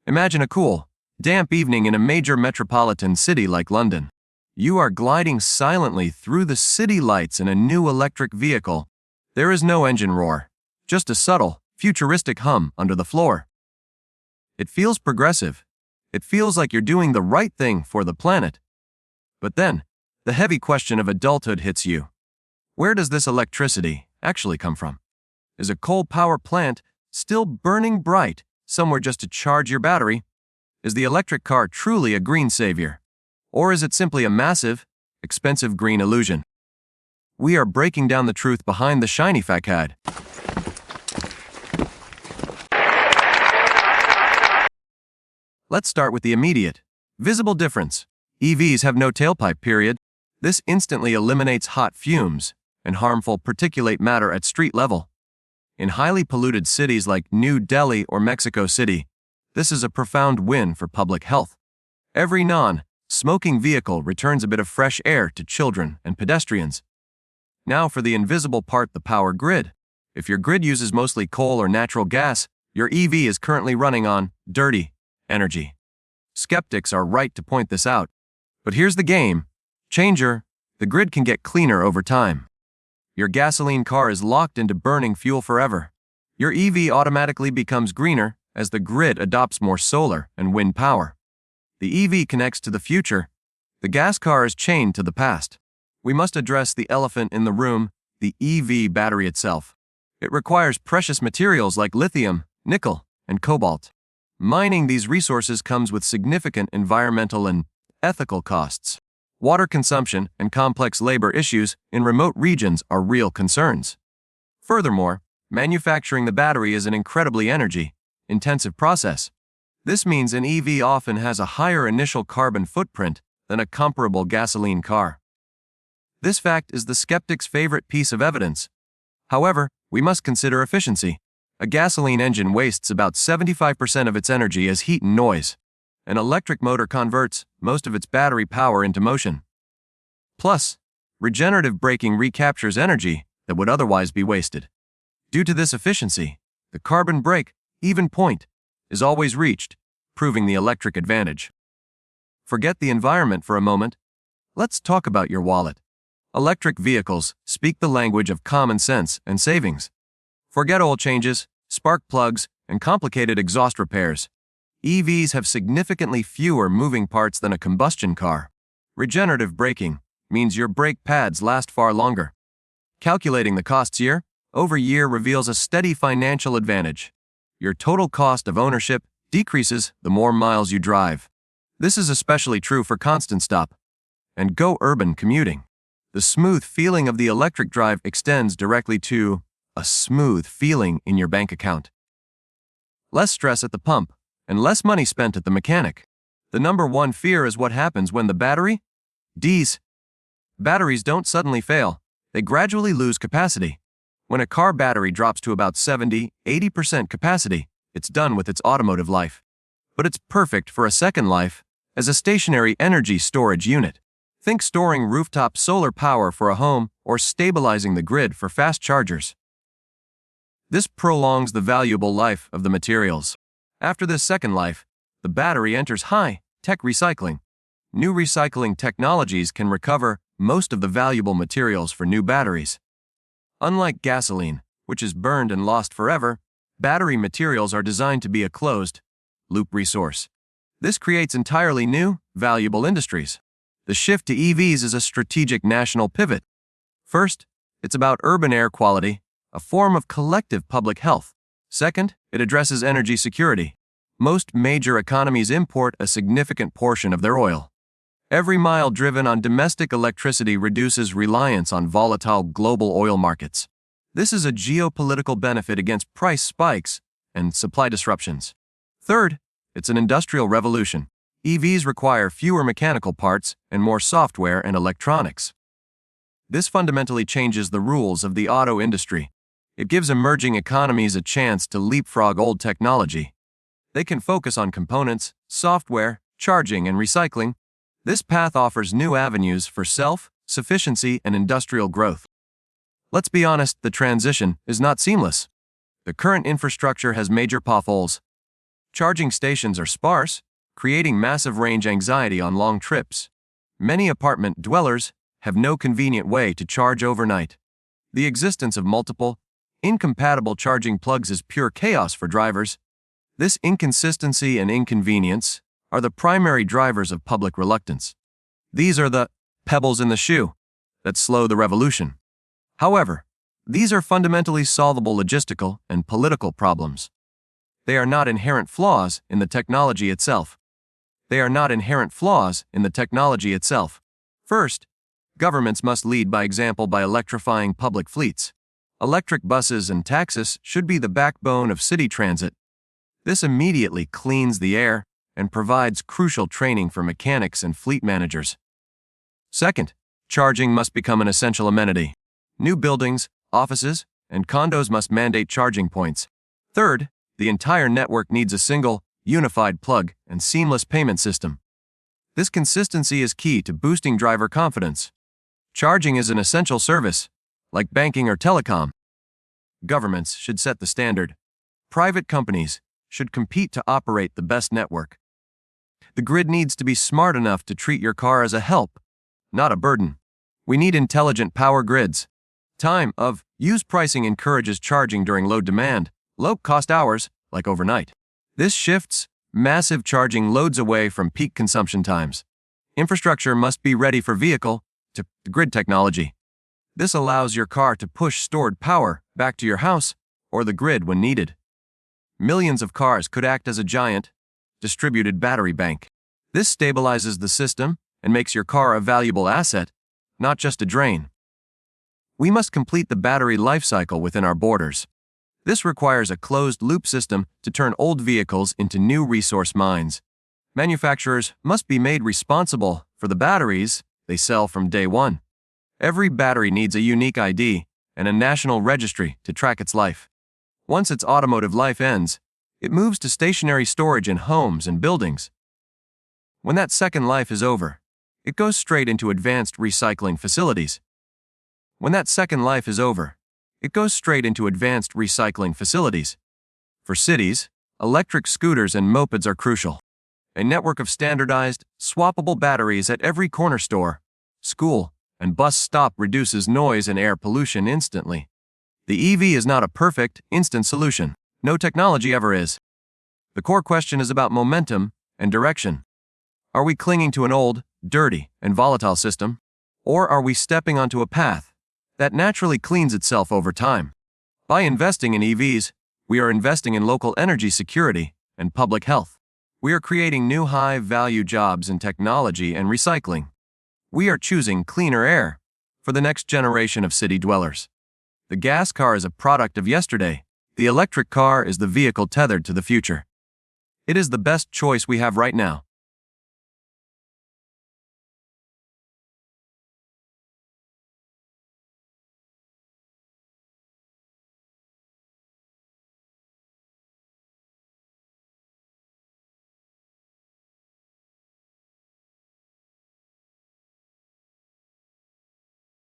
Imagine a cool, damp evening in a major metropolitan city like London. You are gliding silently through the city lights in a new electric vehicle. There is no engine roar, just a subtle, futuristic hum under the floor. It feels progressive. It feels like you're doing the right thing for the planet. But then, the heavy question of adulthood hits you. Where does this electricity actually come from? Is a coal power plant still burning bright somewhere just to charge your battery? Is the electric car truly a green savior? Or is it simply a massive, expensive green illusion? We are breaking down the truth behind the shiny facade. Let's start with the immediate, visible difference. EVs have no tailpipe, period. This instantly eliminates hot fumes and harmful particulate matter at street level. In highly polluted cities like New Delhi or Mexico City, this is a profound win for public health. Every non-smoking vehicle returns a bit of fresh air to children and pedestrians. Now for the invisible part, the power grid. If your grid uses mostly coal or natural gas, your EV is currently running on dirty energy. Skeptics are right to point this out. But here's the game changer: the grid can get cleaner over time. Your gasoline car is locked into burning fuel forever. Your EV automatically becomes greener as the grid adopts more solar and wind power. The EV connects to the future. The gas car is chained to the past. We must address the elephant in the room, the EV battery itself. It requires precious materials like lithium, nickel, and cobalt. Mining these resources comes with significant environmental and ethical costs. Water consumption and complex labor issues in remote regions are real concerns. Furthermore, manufacturing the battery is an incredibly energy-intensive process. This means an EV often has a higher initial carbon footprint than a comparable gasoline car. This fact is the skeptic's favorite piece of evidence. However, we must consider efficiency. A gasoline engine wastes about 75% of its energy as heat and noise. An electric motor converts most of its battery power into motion. Plus, regenerative braking recaptures energy that would otherwise be wasted. Due to this efficiency, the carbon break-even point is always reached, proving the electric advantage. Forget the environment for a moment. Let's talk about your wallet. Electric vehicles speak the language of common sense and savings. Forget oil changes, spark plugs, and complicated exhaust repairs. EVs have significantly fewer moving parts than a combustion car. Regenerative braking means your brake pads last far longer. Calculating the costs year over year reveals a steady financial advantage. Your total cost of ownership decreases the more miles you drive. This is especially true for constant stop and go urban commuting. The smooth feeling of the electric drive extends directly to a smooth feeling in your bank account. Less stress at the pump and less money spent at the mechanic. The number one fear is what happens when the batteries don't suddenly fail. They gradually lose capacity. When a car battery drops to about 70-80% capacity, it's done with its automotive life. But it's perfect for a second life as a stationary energy storage unit. Think storing rooftop solar power for a home or stabilizing the grid for fast chargers. This prolongs the valuable life of the materials. After this second life, the battery enters high-tech recycling. New recycling technologies can recover most of the valuable materials for new batteries. Unlike gasoline, which is burned and lost forever, battery materials are designed to be a closed-loop resource. This creates entirely new, valuable industries. The shift to EVs is a strategic national pivot. First, it's about urban air quality, a form of collective public health. Second, it addresses energy security. Most major economies import a significant portion of their oil. Every mile driven on domestic electricity reduces reliance on volatile global oil markets. This is a geopolitical benefit against price spikes and supply disruptions. Third, it's an industrial revolution. EVs require fewer mechanical parts and more software and electronics. This fundamentally changes the rules of the auto industry. It gives emerging economies a chance to leapfrog old technology. They can focus on components, software, charging, and recycling. This path offers new avenues for self-sufficiency and industrial growth. Let's be honest, the transition is not seamless. The current infrastructure has major potholes. Charging stations are sparse, creating massive range anxiety on long trips. Many apartment dwellers have no convenient way to charge overnight. The existence of multiple, incompatible charging plugs is pure chaos for drivers. This inconsistency and inconvenience are the primary drivers of public reluctance. These are the pebbles in the shoe that slow the revolution. However, these are fundamentally solvable logistical and political problems. They are not inherent flaws in the technology itself. First, governments must lead by example by electrifying public fleets. Electric buses and taxis should be the backbone of city transit. This immediately cleans the air and provides crucial training for mechanics and fleet managers. Second, charging must become an essential amenity. New buildings, offices, and condos must mandate charging points. Third, the entire network needs a single, unified plug and seamless payment system. This consistency is key to boosting driver confidence. Charging is an essential service, like banking or telecom. Governments should set the standard. Private companies should compete to operate the best network. The grid needs to be smart enough to treat your car as a help, not a burden. We need intelligent power grids. Time of use pricing encourages charging during low demand, low-cost hours, like overnight. This shifts massive charging loads away from peak consumption times. Infrastructure must be ready for vehicle-to-grid technology. This allows your car to push stored power back to your house or the grid when needed. Millions of cars could act as a giant, distributed battery bank. This stabilizes the system and makes your car a valuable asset, not just a drain. We must complete the battery life cycle within our borders. This requires a closed-loop system to turn old vehicles into new resource mines. Manufacturers must be made responsible for the batteries they sell from day one. Every battery needs a unique ID and a national registry to track its life. Once its automotive life ends, it moves to stationary storage in homes and buildings. When that second life is over, it goes straight into advanced recycling facilities. For cities, electric scooters and mopeds are crucial. A network of standardized, swappable batteries at every corner store, school, and bus stop reduces noise and air pollution instantly. The EV is not a perfect, instant solution. No technology ever is. The core question is about momentum and direction. Are we clinging to an old, dirty, and volatile system? Or are we stepping onto a path that naturally cleans itself over time? By investing in EVs, we are investing in local energy security and public health. We are creating new high-value jobs in technology and recycling. We are choosing cleaner air for the next generation of city dwellers. The gas car is a product of yesterday. The electric car is the vehicle tethered to the future. It is the best choice we have right now.